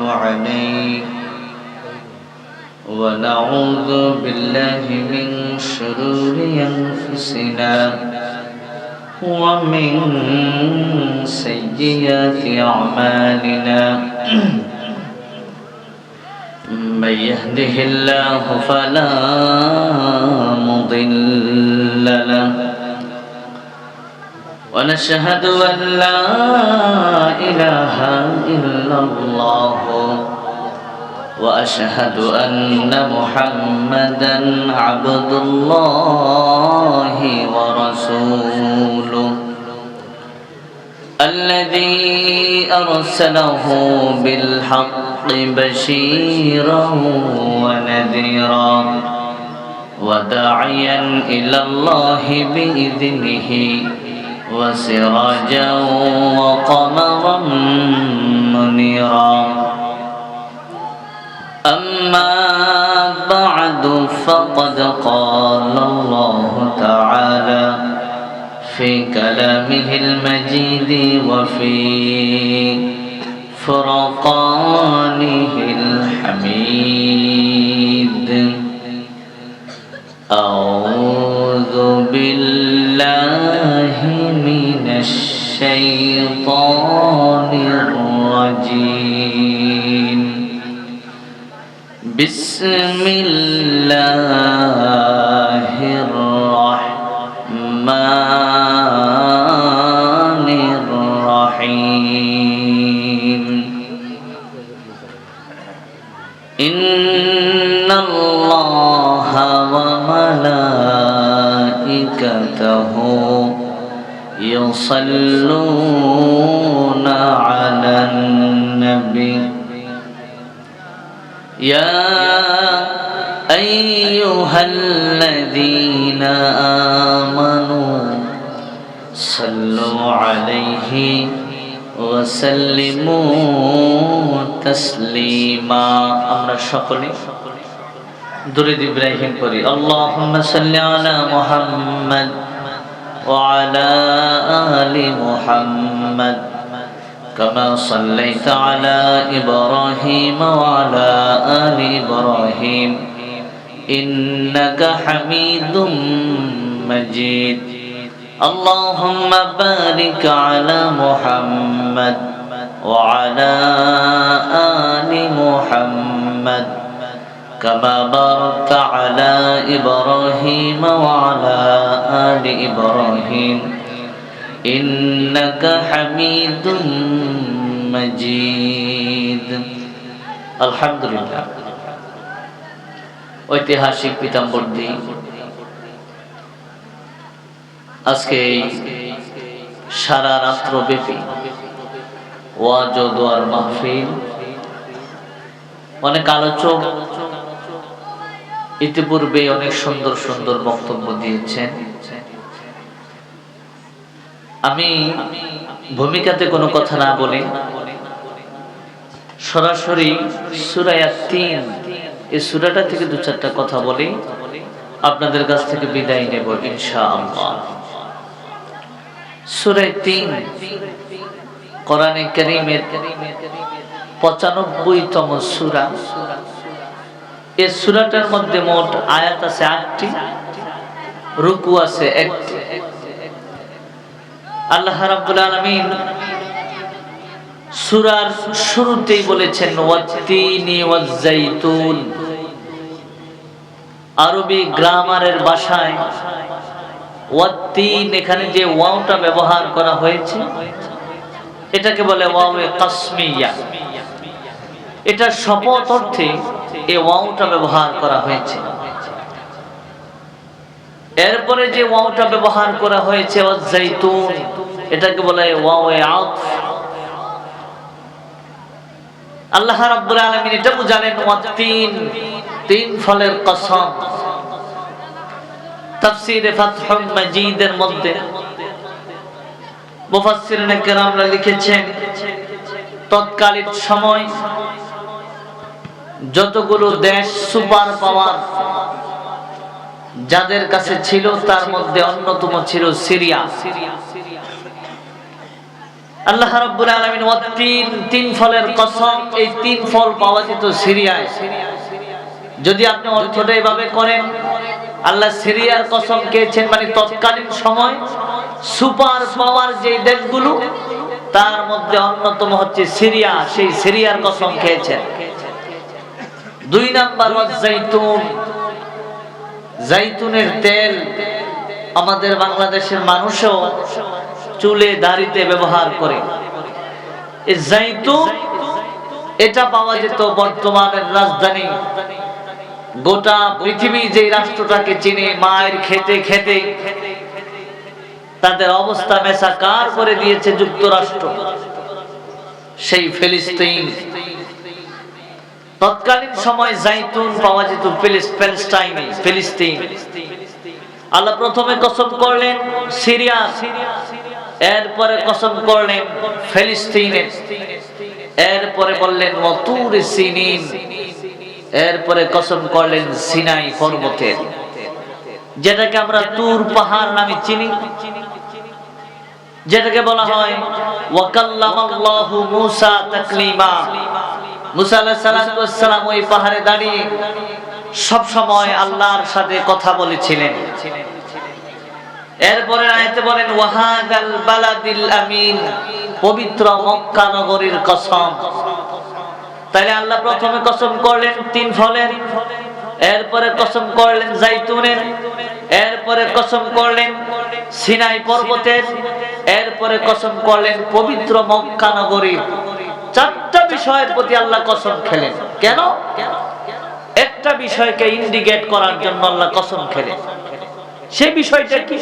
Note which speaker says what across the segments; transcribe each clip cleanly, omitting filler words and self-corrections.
Speaker 1: عليه ونعوذ بالله من شرور أنفسنا ومن سيئات أعمالنا من يهده الله فلا مضل له ونشهد أن لا إله إلا الله وأشهد أن محمدًا عبد الله ورسوله الذي أرسله بالحق بشيرا ونذيرا وداعيا إلى الله بإذنه وسراجا وقمرا منيرا أما بعد فقد قال الله تعالى في كلامه المجيد وفي فرقانه الحميد أعوذ بالله من الشيطان الرجيم بسم الله الرحمن الرحيم إن الله وملائكته يصلون على النبي يا أيها الذين آمنوا صلوا عليه وسلموا تسليما আমরা সকলে দুরূদ ইব্রাহিম পড়ি আল্লাহুম্মা সাল্লি আলা মুহাম্মাদ ওয়া আলা আলি মুহাম্মাদ كما صليت على إبراهيم وعلى آل إبراهيم إنك حميد مجيد اللهم بارك على محمد وعلى آل محمد كما باركت على إبراهيم وعلى آل إبراهيم إنك حميد مجيد الحمد لله ঐতিহাসিক পিতাম্বরী আজকে সারা রাত্র ব্যাপী ওয়াজ ও দোয়ার মাহফিল অনেক আলোচক ইতিপূর্বে অনেক সুন্দর সুন্দর বক্তব্য দিয়েছেন আমি ভূমিকাতে কোনো কথা না বলে সরাসরি সূরা ইয়াসিন এই সূরাটা থেকে দু চারটা কথা বলে আপনাদের কাছ থেকে বিদায় নেব ইনশাআল্লাহ। সূরা ইয়াসিন কোরআনে কারীমের 95তম সূরা। এই সূরাটার মধ্যে মোট আয়াত আছে 8টি, রুকু আছে 1টি। আল্লাহ রাব্বুল আলামিন সূরার শুরুতেই বলেছেন ওয়াত্তিনি ওয়াজ-জাইতুন। আরবি গ্রামারের ভাষায় ওয়াত্তিন এখানে যে ওয়াওটা ব্যবহার করা হয়েছে এটাকে বলে ওয়াওয়ে কাসমিয়া। এটা শপথ অর্থে এই ওয়াওটা ব্যবহার করা হয়েছে। এরপরে যে ওয়াওটা ব্যবহার করা হয়েছে ওয়াজ-জাইতুন এটাকে বলে ওয়াওয়ে আতফ। আল্লাহ রাব্বুল আলামিন এটা বুঝালেন ওয়াত্তিন, তিন ফলের কসম। তাফসীরে ফাতহুল মাজিদের মধ্যে মুফাসসিরিনে কেরামরা লিখেছেন তৎকালীন সময় যতগুলো দেশ সুপার পাওয়ার যাদের কাছে ছিল তার মধ্যে অন্যতম ছিল সিরিয়া। আল্লাহ রাব্বুল আলামিন তিন ফলের কসম, এই তিন ফল পাওয়া যেত সিরিয়ায়। যদি আপনি অর্থটা এভাবে করেন, আল্লাহ সিরিয়ার কসম খেয়েছেন, মানে তৎকালীন সময় সুপার পাওয়ার যে দেশগুলো তার মধ্যে অন্যতম হচ্ছে সিরিয়া, সেই সিরিয়ার কসম খেয়েছেন। 2 নাম্বার জাইতুন, জাইতুনের তেল আমাদের বাংলাদেশের মানুষও চুলে দাড়িতে ব্যবহার করে। এই জাইতুন এটা পাওয়া যেত বর্তমানের রাজধানী, গোটা পৃথিবী যে রাষ্ট্রটাকে চিনে মায়ের খেতে খেতে তাদের অবস্থা মেসাকার করে দিয়েছে যুক্তরাষ্ট্র, সেই ফিলিস্তিন। তৎকালীন সময় জাইতুন পাওয়া যেত প্যালেস্টাইনে, ফিলিস্তিন। আল্লাহ প্রথমে কসম করলেন সিরিয়া, এরপরে কসম করলেন ফিলিস্তিনের, এরপরে বললেন ওয়াতুর সিনিন, এরপরে কসম করলেন সিনাই পর্বতের, যেটাকে আমরা তুর পাহাড় নামে চিনি, যেটাকে বলা হয় ওয়াকাল্লামাল্লাহু মূসা তাকলিমা। মূসা আলাইহিস সালাম ওই পাহাড়ে দাঁড়িয়ে সব সময় আল্লাহর সাথে কথা বলেছিলেন। এরপরে আয়াতে বলেন ওয়াহাদাল বালাদিল আমিন, পবিত্র মক্কা নগরীর কসম। তাহলে আল্লাহ প্রথমে কসম করলেন 3 ফলের, এরপরে কসম করলেন জাইতুনের, এরপরে কসম করলেন সিনাই পর্বতের, এরপরে কসম করলেন পবিত্র মক্কা নগরীর। 4টা বিষয়ের প্রতি আল্লাহ কসম খেলেন। কেন? একটা বিষয়কে ইন্ডিকেট করার জন্য আল্লাহ কসম খেলেন। সেই বিষয়টা কি?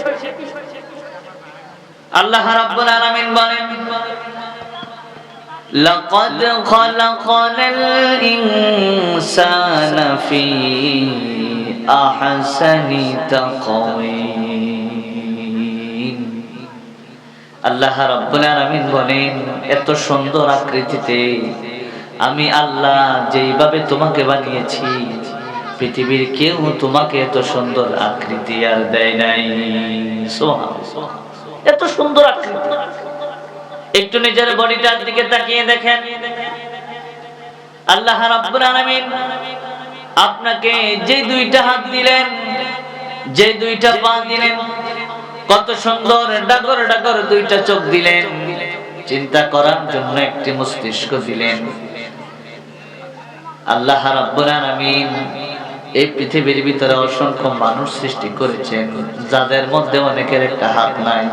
Speaker 1: আল্লাহ রাব্বুল আলামিন বলেন লাকাদ খালাকনাল ইনসানা ফি আহসানি তাকওয়িম। আল্লাহ রাব্বুল আলামিন বলেন এত সুন্দর আকৃতিতে আমি আল্লাহ যেইভাবে তোমাকে বানিয়েছি, পৃথিবীর কেউ তোমাকে এত সুন্দর আকৃতি আর দেয় নাই। সুবহানাল্লাহ, এত সুন্দর আকৃতি। একটু নিজের বডিটার দিকে তাকিয়ে দেখেন, আল্লাহ রাব্বুল আলামিন আপনাকে যে 2টা হাত দিলেন, যে 2টা পা দিলেন, কত সুন্দর ডাগর ডাগর 2টা চোখ দিলেন, চিন্তা করার জন্য একটি মস্তিষ্ক দিলেন। আল্লাহ রাব্বুল আলামিন এই পৃথিবীর ভিতরে অসংখ্য মানুষ সৃষ্টি করেছেন, যাদের মধ্যে অনেকের একটা হাত নাই।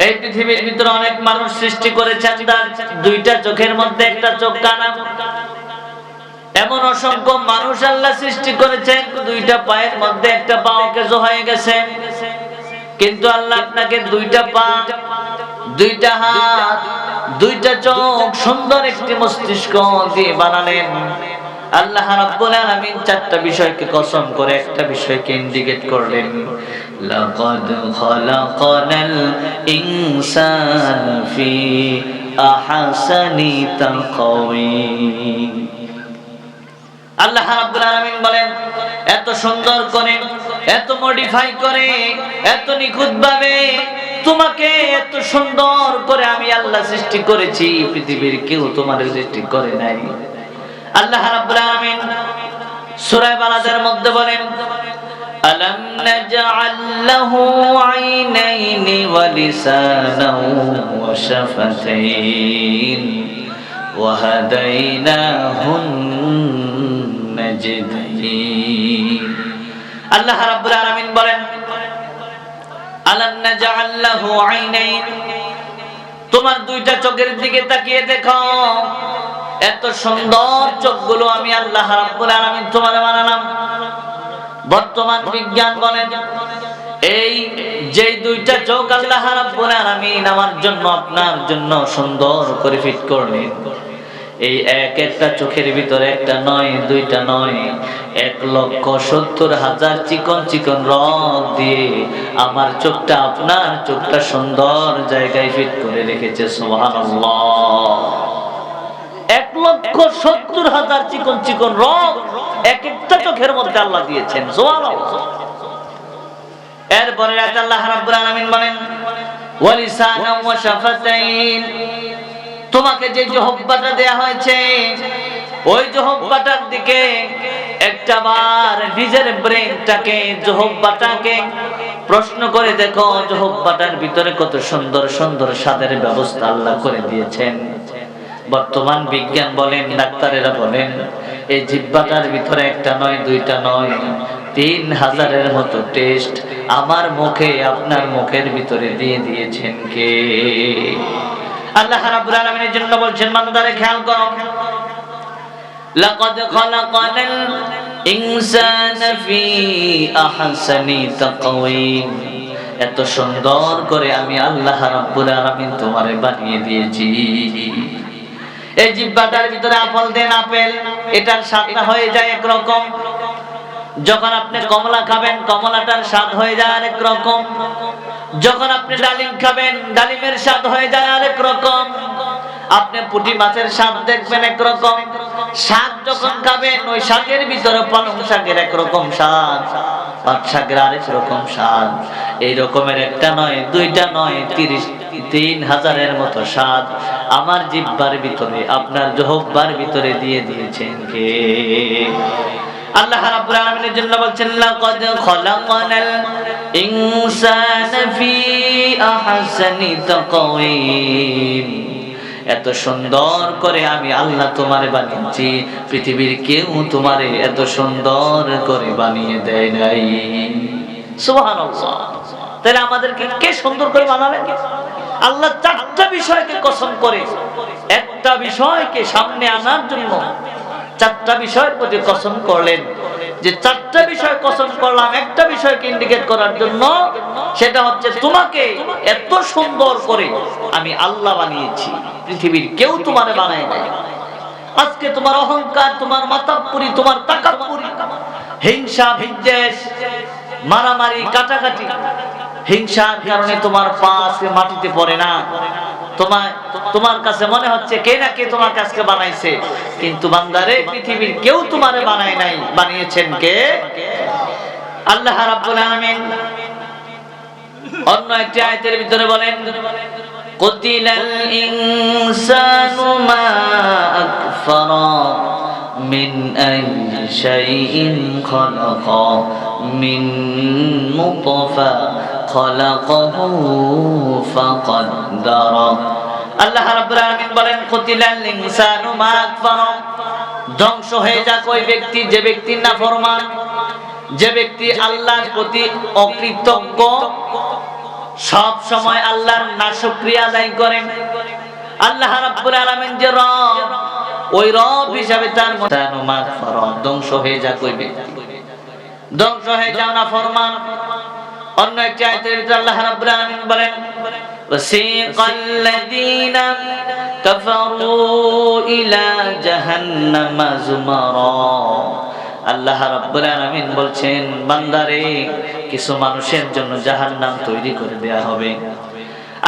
Speaker 1: এই পৃথিবীর ভিতরে অনেক মানুষ সৃষ্টি করেছেন, তার 2টা চোখের মধ্যে একটা চোখ কানা। এমন অসংখ্য মানুষ আল্লাহ সৃষ্টি করেছেন, 2টা পায়ের মধ্যে একটা পা অকেজ হয়ে গেছে। কিন্তু আল্লাহ আপনাকে 2টা পা, 2টা হাত, 2টা চোখ, সুন্দর একটি মস্তিষ্ক দিয়ে বানালেন। আল্লাহ রাব্বুল আলামিন 4টা বিষয়কে কসম করে একটা বিষয়কে ইন্ডিকেট করলেন, লাকাদ খালাকনাল ইনসানা ফি আহসানি তাকওয়িম। আল্লাহ রাব্বুল আলামিন বলেন এত সুন্দর করে, এত মডিফাই করে, এত নিখুঁতভাবে তোমাকে এত সুন্দর করে আমি আল্লাহ সৃষ্টি করেছি, পৃথিবীর কেউ তোমার সৃষ্টি করে নাই। আল্লাহ রাব্বুল আলামিন সূরা বালাদের মধ্যে বলেন আলাম নাজআল লাহু আইনাইনি ওয়া লিসানাহু ওয়া শাফাতাইন ওয়া হাদাইনাহুন নাজদাইন। আল্লাহ রাব্বুল আলামিন বলেন আলাম নাজআল লাহু আইনাইন, তোমার 2টা চোখের দিকে তাকিয়ে দেখো, এত সুন্দর চোখগুলো আমি আল্লাহ রাব্বুল আলামিন তোমার বানালাম। বর্তমান বিজ্ঞান বলেন এই যে 2টা চোখ আল্লাহ রাব্বুল আলামিন আমার জন্য, আপনার জন্য সুন্দর করে ফিট করলেন, এই একটা চোখের ভিতরে একটা নয়, 2টা নয়, 1,70,000 চিকন চিকন রগ দিয়ে আমার চোখটা, আপনার চোখটা সুন্দর জায়গায় ফিট করে রেখেছে। সুবহানাল্লাহ, 1,70,000 চিকন চিকন রগ একটা চোখের মধ্যে আল্লাহ দিয়েছেন। সুবহানাল্লাহ। এরপরে আল্লাহ রাব্বুল আলামিন বলেন ওয়া লিসানান ওয়া শাফাতাইন, তোমাকে যে জিহ্বাটা দেয়া হয়েছে ওই জিহ্বাটার দিকে একটাবার নিজের ব্রেনটাকে জিহ্বাটাকে প্রশ্ন করে দেখো, জিহ্বাটার ভিতরে কত সুন্দর সুন্দর স্বাদের ব্যবস্থা আল্লাহ করে দিয়েছেন। বর্তমান বিজ্ঞান বলেন, ডাক্তারেরা বলেন, এই জিহ্বাটার ভিতরে একটা নয়, দুইটা নয়, 3000-এর মতো টেস্ট আমার মুখে আপনার মুখের ভিতরে দিয়ে দিয়েছেন কে? আল্লাহ রাব্বুল আলামিনের জন্য বলছেন, বান্দারে খেয়াল করো, লাকাদ খালাকানাল ইনসানা ফি আহসানি তাকওয়িম, এত সুন্দর করে আমি আল্লাহ রাব্বুল আলামিন তোমারে বানিয়ে দিয়েছি। এই জিহ্বাটার ভিতরে আপেল দেন, আপেল, এটার স্বাদটা হয়ে যায় একরকম। যখন আপনি কমলা খাবেন, কমলাটার স্বাদ হয়ে যায় আরেক রকম। যখন আপনি ডালিম খাবেন, ডালিমের স্বাদ হয়ে যায় আরেক রকম। আপনি পুঁটি মাছের স্বাদ দেখবেন একরকম। শাক যখন খাবেন, ওই শাকের ভিতরে পালং শাকের একরকম স্বাদ, পাট শাকের আরেক রকম স্বাদ। এই রকমের একটা নয়, দুইটা নয়, 3000-এর মতো স্বাদ আমার জিহ্বার ভিতরে, আপনার জিহ্বার ভিতরে দিয়ে দিয়েছেন কে? আল্লাহ রাব্বুল আলামিনের জন্য বলছেন, লাকাদ খালাকানাল ইনসানা ফি আহসানি তাকওয়িম, এত সুন্দর করে আমি আল্লাহ তোমারে বানিয়েছি, পৃথিবীর কেউ তোমারে এত সুন্দর করে বানিয়ে দেয় নাই। সুবহানাল্লাহ। তাহলে আমাদেরকে কে সুন্দর করে বানালেন? আল্লাহ 4টা বিষয়কে কসম করে একটা বিষয়কে সামনে আনার জন্য 4টা বিষয়ের প্রতি কসম করলেন, যে 4টা বিষয় কসম করলাম একটা বিষয়কে ইন্ডিকেট করার জন্য, সেটা হচ্ছে তোমাকে এত সুন্দর করে আমি আল্লাহ বানিয়েছি, পৃথিবীর কেউ তোমারে বানায় নাই। আজকে তোমার অহংকার, তোমার মাতাব্বুরি, তোমার তাকাব্বুরি, হিংসা, বিদ্বেষ, মারামারি, কাটাকাটি, হিংসার কারণে তোমার পা আজকে মাটিতে পড়ে না। তোমার কাছে মনে হচ্ছে কে না কে তোমাকে আজকে বানাইছে, কিন্তু বান্দারে পৃথিবীর কেউ তোমারে বানায় নাই, বানিয়েছেন কে? আল্লাহ রাব্বুল আলামিন অন্য একটি আয়াতের ভিতরে বলেন, কুতিলাল ইনসানু মা আকফারা মিন আইয়ি শাইইন খালাকা মিন নুতফা খালাকাহু ফাকাদ্দারা। আল্লাহ রাব্বুল আলামিন বলেন, কুতিলাল ইনসানু মা আকফারা, ধ্বংস হয়ে যাক ওই ব্যক্তি যে ব্যক্তির নাফরমান, যে ব্যক্তি আল্লাহর প্রতি অকৃতজ্ঞ, সব সময় আল্লাহর নাশুকরিয়া আদায় করেন। আল্লাহ রাব্বুল আলামিন যে রব, ওই রব হিসাবে তার ধ্বংস হয়ে যাক ওই ব্যক্তি, ধ্বংস হয়ে যাও না ফরমান। অন্য একটি আয়াতের ভিতরে আল্লাহ রাব্বুল আলামিন বলেন, ওয়াসিকাল্লাযীনা কাফারু ইলা জাহান্নামা যুমারা। আল্লাহ রাব্বুল আলামিন বলছেন, বান্দারে কিছু মানুষের জন্য জাহান্নাম তৈরি করে দেয়া হবে।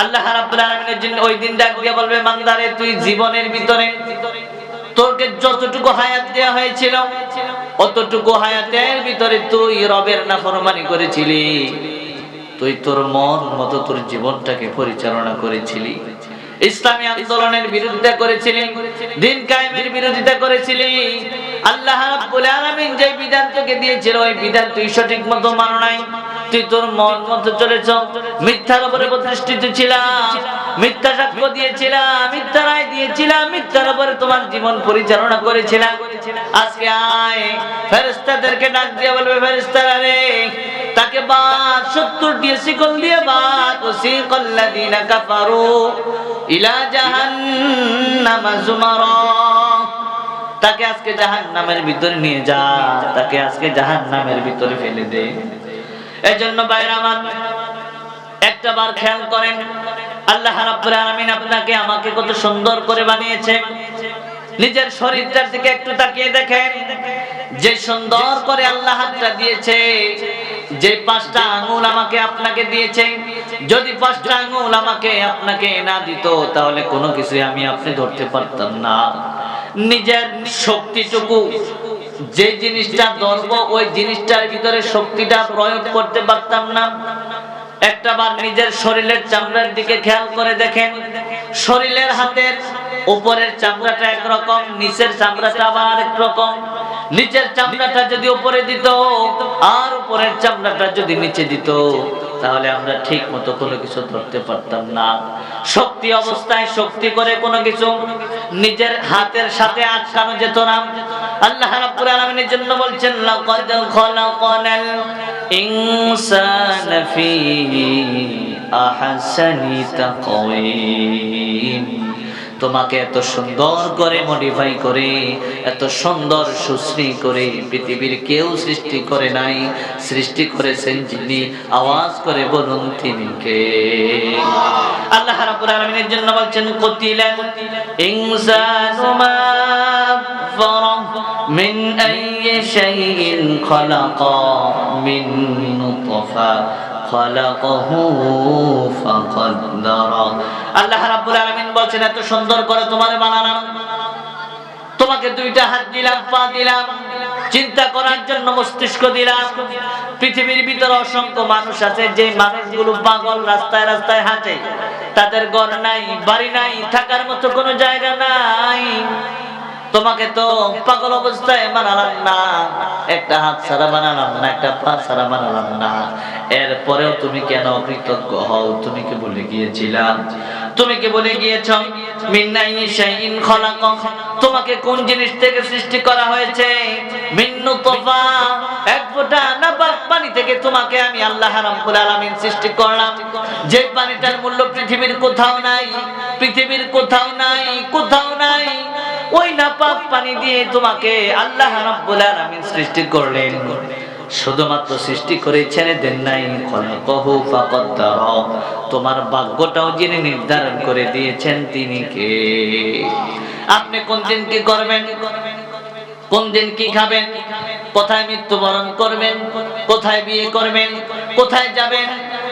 Speaker 1: আল্লাহ রাব্বুল আলামিনের জন্য ওই দিন ডাক দিয়ে বলবে, বান্দারে তুই জীবনের ভিতরে তোকে যতটুকু হায়াত দেয়া হয়েছিল, অতটুকু হায়াতের ভিতরে তুই রবের নাফরমানি করেছিলি, তুই তোর মন মতো তোর জীবনটাকে পরিচালনা করেছিলি, ইসলামী আন্দোলনের বিরোধিতা করেছিলি, দ্বীন কায়েমের বিরোধিতা করেছিলি। আল্লাহ রাব্বুল আলামিন যে বিধান তোকে দিয়েছিল, ওই বিধান তুই সঠিক মতো মানো নাই, তুই তোর মন মতো চলেছ, মিথ্যার উপরে প্রতিষ্ঠিত ছিলাম, মিথ্যা সাক্ষ্য দিয়েছিলাম, মিথ্যা রায় দিয়েছিলাম, মিথ্যার উপরে তোমার জীবন পরিচালনা করেছিলাম। আজকে আয় ফেরেশতাদেরকে ডাক দিয়ে বলবে, ফেরেশতারা রে, তাকে বাদ 70টি শিকল দিয়ে বাদ, ওয়াসিকাল্লাযীনা কাফারু ইলা জাহান্নামা যুমারা, তাকে আজকে জাহান্নামের ভিতরে নিয়ে যা, তাকে আজকে জাহান্নামের ভিতরে ফেলে দে। এজন্য ভাইরা আমার, একটা বার খেয়াল করেন, আল্লাহ রাব্বুল আলামিন আপনাকে আমাকে কত সুন্দর করে বানিয়েছে। নিজের শরীরটার দিকে একটু তাকিয়ে দেখেন, যে সুন্দর করে আল্লাহ হাতটা দিয়েছে, যে 5টা আঙ্গুল আমাকে আপনাকে দিয়েছে, যদি 5টা আঙ্গুল আমাকে আপনাকে না দিত, তাহলে কোনো কিছুই আমি আপনি ধরতে পারতাম না। নিজের শক্তিটুকু, যে জিনিসটা ধরব, ওই জিনিসটার ভিতরে শক্তিটা প্রয়োগ করতে পারতাম না। একটাবার নিজের শরীরের চামড়ার দিকে খেয়াল করে দেখেন, শরীরের হাতের উপরের চামড়াটা একরকম, নিচের চামড়াটা আবার একরকম। নিচের চামড়াটা যদি উপরে দিত আর উপরের চামড়াটা যদি নিচে দিত, তাহলে আমরা ঠিক মতো কোনো কিছু ধরতে পারতাম না। শক্তি অবস্থায় শক্তি করে কোনো কিছু নিজের হাতের সাথে আটকানো যেত না। আল্লাহ রাব্বুল আলামিনের জন্য বলছেন, লাকাদ খালাকানাল ইনসানা ফি আহসানি তাকওয়িম। তোমাকে এত সুন্দর করে মডিফাই করে, এত সুন্দর সুশ্রী করে পৃথিবীর কেউ সৃষ্টি করে নাই। সৃষ্টি করেছেন যিনি, আওয়াজ করে বলুন তিনি কে? আল্লাহ রাব্বুল আলামিনের জন্য বলছেন, কুতিলাল ইনসানু মা আকফারা মিন আইয়ি শাইইন খালাকা মিন নুতফা খালাকাহু ফাকাদ্দারা। আল্লাহ রাব্বুল আলামিন বলেন, এত সুন্দর করে তোমারে বানালাম, তোমাকে দুইটা হাত দিলাম, পা দিলাম, চিন্তা করার জন্য মস্তিষ্ক দিলাম। পৃথিবীর ভিতরে অসংখ্য মানুষ আছে, যে মানুষগুলো পাগল, রাস্তায় রাস্তায় হাঁটে, তাদের ঘর নাই, বাড়ি নাই, থাকার মতো কোনো জায়গা নাই। তোমাকে তো পাগল অবস্থায় বানালাম না, একটা হাত ছাড়া বানালাম না, একটা পা ছাড়া বানালাম না। এরপরেও তুমি কেন অকৃতজ্ঞ হও? তুমি কি বলে গিয়েছিলাম? তুমি কি বলে গিয়েছ মিন আইয়ি শাইইন খালাকা? তোমাকে কোন জিনিস থেকে সৃষ্টি করা হয়েছে? মিন নুতফা, এক ফোঁটা নাপাক পানি থেকে তোমাকে আমি আল্লাহ রাব্বুল আলামিন সৃষ্টি করলাম, যে পানিটার মূল্য পৃথিবীর কোথাও নাই, পৃথিবীর কোথাও নাই, কোথাও নাই। ওই নাপাক পানি দিয়ে তোমাকে আল্লাহ রাব্বুল আলামিন সৃষ্টি করলেন। শুধুমাত্র সৃষ্টি করে ছেড়ে দেন নাই, খালাকাহু ফাকাদ্দারা, তোমার ভাগ্যটাও যিনি নির্ধারণ করে দিয়েছেন তিনি কে? আপনি কোন দিন কি করবেন, কোন দিন কি খাবেন, কোথায় মৃত্যুবরণ করবেন, কোথায় বিয়ে করবেন, কোথায় যাবেন,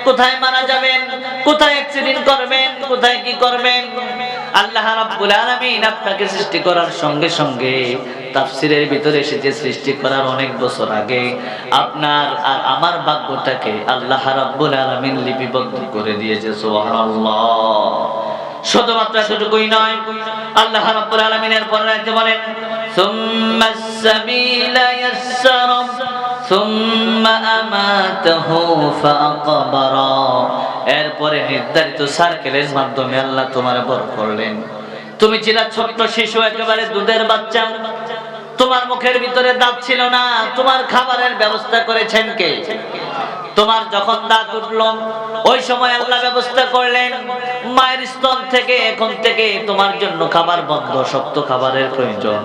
Speaker 1: কোথায় মারা যাবেন, কোথায় অ্যাক্সিডেন্ট করবেন, কোথায় কি করবেন, আল্লাহ রাব্বুল আলামিন আপনাকে সৃষ্টি করার সঙ্গে সঙ্গে তাফসীরের ভিতরে এসেছে সৃষ্টি করার অনেক বছর আগে আপনার আর আমার ভাগ্যটাকে আল্লাহ রাব্বুল আলামিন লিপিবদ্ধ করে দিয়েছে। সুবহানাল্লাহ। শুধুমাত্র এতটুকুই নয়, আল্লাহ রাব্বুল আলামিন এরপর বলেন, সুম্মাস সাবিলা ইয়াসসারা সুম্মা আমাতাহু ফাআকবারা। এরপরে নির্ধারিত সার্কেলের মাধ্যমে আল্লাহ তোমার বর করলেন। তুমি ছিলা ছোট্ট শিশু, একেবারে দুধের বাচ্চা, তোমার মুখের ভিতরে দাঁত ছিল না, তোমার খাবারের ব্যবস্থা করেছেন কে? তোমার যখন দাঁত উঠলো ওই সময় আল্লাহ ব্যবস্থা করলেন, মায়ের স্তন থেকে এখন থেকে তোমার জন্য খাবার বন্ধ, শক্ত খাবারের প্রয়োজন।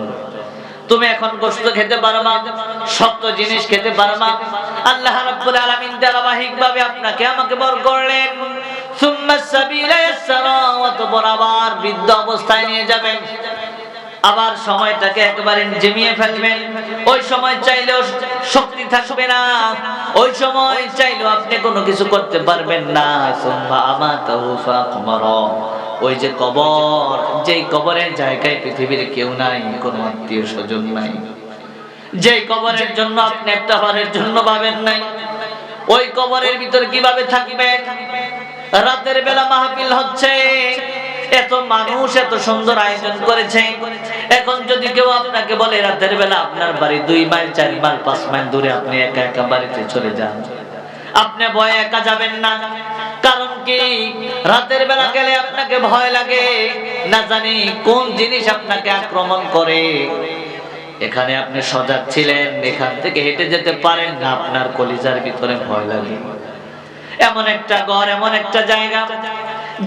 Speaker 1: তুমি এখন গোশত খেতে পারবা, শক্ত জিনিস খেতে পারবা। আল্লাহ রাব্বুল আলামিন ধারাবাহিকভাবে আপনাকে আমাকে বর করলেন। সুম্মাস সাবিলা ইয়াসসারা, অতঃপর আবার বৃদ্ধ অবস্থায় নিয়ে যাবেন, আবার সময়টাকে একেবারে জমিয়ে ফেলবেন। ওই সময় চাইলেও শক্তি থাকবে না, ওই সময় চাইলেও আপনি কোনো কিছু করতে পারবেন না। সুম্মা আমাতাহু ফাআকবারা, ওই যে কবর, যেই কবরের জায়গায় পৃথিবীর কেউ নাই, কোনো আত্মীয় স্বজন নাই, যেই কবরের জন্য আপনি একটা বারের জন্য ভাবেন নাই, ওই কবরের ভিতর কিভাবে থাকবেন? রাতের বেলা মাহফিল হচ্ছে, এত মানুষ এত সুন্দর আয়োজন করেছে। এখন যদি কেউ আপনাকে বলে রাতের বেলা আপনার বাড়ি 2 মাইল 4 মাইল 5 মাইল দূরে, আপনি একা একা বাড়িতে চলে যান, আপনি ভয়ে একা যাবেন না। কারণ কি? রাতের বেলা গেলে আপনাকে ভয় লাগে, না জানি কোন জিনিস আপনাকে আক্রমণ করে। এখানে আপনি সজাগ ছিলেন, এখান থেকে হেঁটে যেতে পারেন না, আপনার কলিজার ভিতরে ভয় লাগে। এমন একটা ঘর, এমন একটা জায়গা,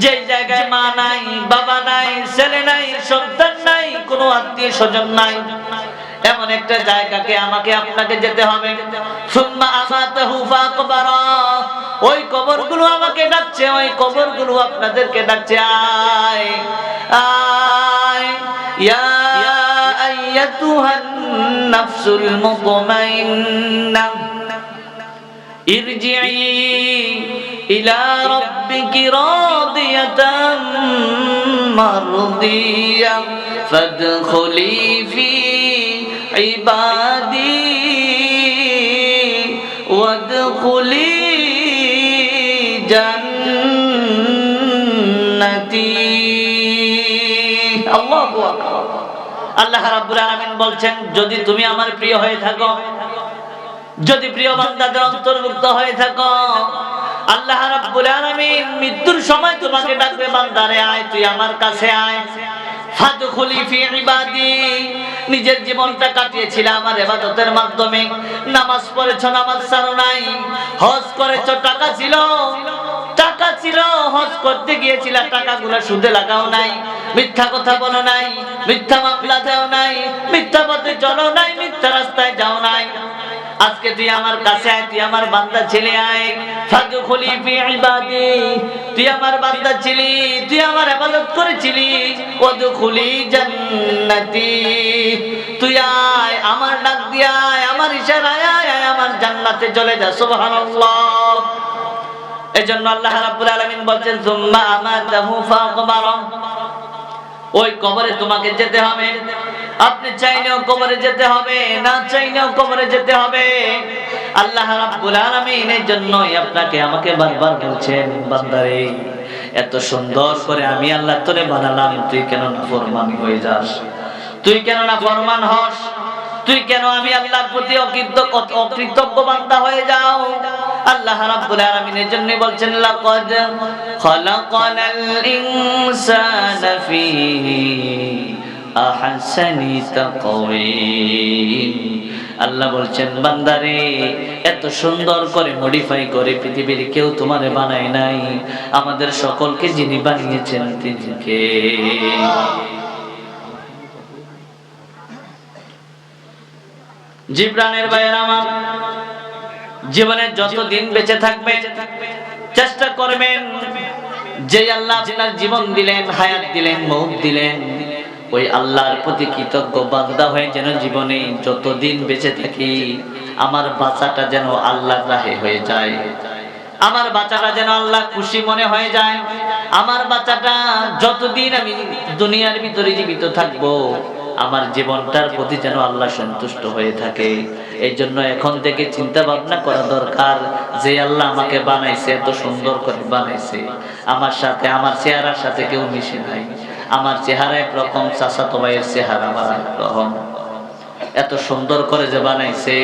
Speaker 1: যে জায়গায় মা নাই, বাবা নাই, ছেলে নাই, সন্তান নাই, কোনো আত্মীয় স্বজন নাই, এমন একটা জায়গাকে আমাকে আপনাকে যেতে হবে। সুম্মা আমাতাহু ফাআকবারা, ওই কবরগুলো আমাকে ডাকছে, ওই কবরগুলো আপনাদেরকে ডাকছে, আয় আয় ইয়া আইয়াতুহান নাফসুল মুতমাইন্নাহ ইরজিই ইলা রাব্বিকি রাদিয়াতাম মারদিয়া ফাদখুলি ফি ইবাদি ওয়াদখুলি আল্লাহ রাব্বুল আলামিন বলছেন, যদি তুমি আমার প্রিয় হয়ে থাকো, যদি প্রিয় বান্দাদের অন্তর্ভুক্ত হয়ে থাকো, আল্লাহ রাব্বুল আলামিন মৃত্যুর সময় তোমাকে ডাকবে, বান্দারে আয়, তুই আমার কাছে আয়। ফাদখুলি ফি ইবাদি, নিজের জীবনটা কাটিয়েছিলে আমার ইবাদতের মাধ্যমে। নামাজ পড়েছো, নামাজ ছাড়ো নাই। হজ করেছো, টাকা ছিল, হজ করতে গিয়েছিলে, টাকাগুলো সুদে লাগাও নাই, মিথ্যা কথা বলো নাই, মিথ্যা মামলা দাও নাই, মিথ্যা পথে চলো নাই, মিথ্যা রাস্তায় যাও নাই। আজকে তুই আমার কাছে আয়, তুই আমার বান্দা ছেলে আয়। ফাদখুলি ফি ইবাদি, তুই আমার বান্দা ছিলি, তুই আমার ইবাদত করেছিলি। ওয়াদখুলি জান্নাতি, তুই আয়, আমার ডাক দিয়ে আয়, আমার ইশারায় আয়, আমার জান্নাতে চলে যা। সুবহানাল্লাহ। এজন্য আল্লাহ রাব্বুল আলামিন বলেন, সুম্মা আমাতাহু ফাকবারা, ওই কবরে তোমাকে যেতে হবে। আপনি চাইলেও কবরে যেতে হবে, না চাইলেও কবরে যেতে হবে। আল্লাহ রাব্বুল আলামিন এই জন্যই আপনাকে আমাকে বারবার বলছেন, বান্দারে এত সুন্দর করে আমি আল্লাহ তোরে বানালাম, তুই কেন নাফরমানি হয়ে যাস? তুই কেন নাফরমান হস? তুই কেন আমি আল্লাহর প্রতি অকৃতজ্ঞ বান্দা হয়ে যাও? আল্লাহ রাব্বুল আলামিন এর জন্য বলছেন, লাকাদ খালাকানাল ইনসানা ফি আহসানি তাকওয়িম। আল্লাহ বলছেন, বান্দারে এত সুন্দর করে মডিফাই করে পৃথিবীর কেউ তোমারে বানায় নাই, আমাদের সকলকে যিনি বানিয়েছেন তিনি কে? জিবরানের ভাইয়ের আমার, জীবনে যতদিন বেঁচে থাকবে চেষ্টা করবেন যে আল্লাহ আপনার জীবন দিলেন, হায়াত দিলেন, মৌত দিলেন, ওই আল্লাহর প্রতি কৃতজ্ঞ বান্দা হয়ে যেন জীবনে যতদিন বেঁচে থাকি আমার বাঁচাটা যেন আল্লাহর রাহে হয়ে যায়, আমার বাঁচাটা যেন আল্লাহ খুশি মনে হয়ে যায়। আমার বাঁচাটা যতদিন আমি দুনিয়ার ভিতরে জীবিত থাকবো আমার জীবনটার প্রতি যেন আল্লাহ সন্তুষ্ট হয়ে থাকে। এই জন্য এখন থেকে চিন্তা ভাবনা করা দরকার যে আল্লাহ আমাকে বানাইছে, এত সুন্দর করে বানাইছে, আমার সাথে আমার চেহারার সাথে কেউ মিশে নাই, আমার চেহারা একরকম, চাচাতো ভাইয়ের চেহারা আমার একরকম, এত সুন্দর করে যে বানাইছে।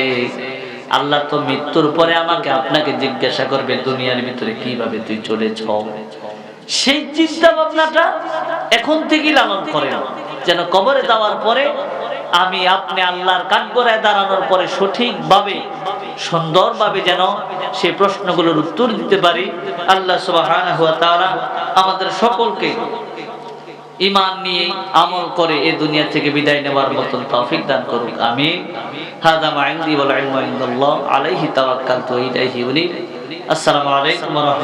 Speaker 1: আল্লাহ তো মৃত্যুর পরে আমাকে আপনাকে জিজ্ঞাসা করবে দুনিয়ার ভিতরে কিভাবে তুই চলেছ। সেই চিন্তা ভাবনাটা এখন থেকেই লালন করেন, যেন কবরে যাওয়ার পরে আমি আপনি আল্লাহর কাঠগড়ায় দাঁড়ানোর পরে সঠিকভাবে সুন্দরভাবে যেন সেই প্রশ্নগুলোর উত্তর দিতে পারি। আল্লাহ সুবহানাহু ওয়া তাআলা আমাদের সকলকে ঈমান নিয়ে আমল করে এই দুনিয়া থেকে বিদায় নেওয়ার মতন তৌফিক দান করুক। আমিন। হাযা মা ইনদি ওয়াল ইলমু ইনদাল্লাহ আলাইহি তাওয়াক্কালতু ওয়া ইলাইহি উনীব। আসসালামু আলাইকুম ওয়া রাহমাতুল্লাহ।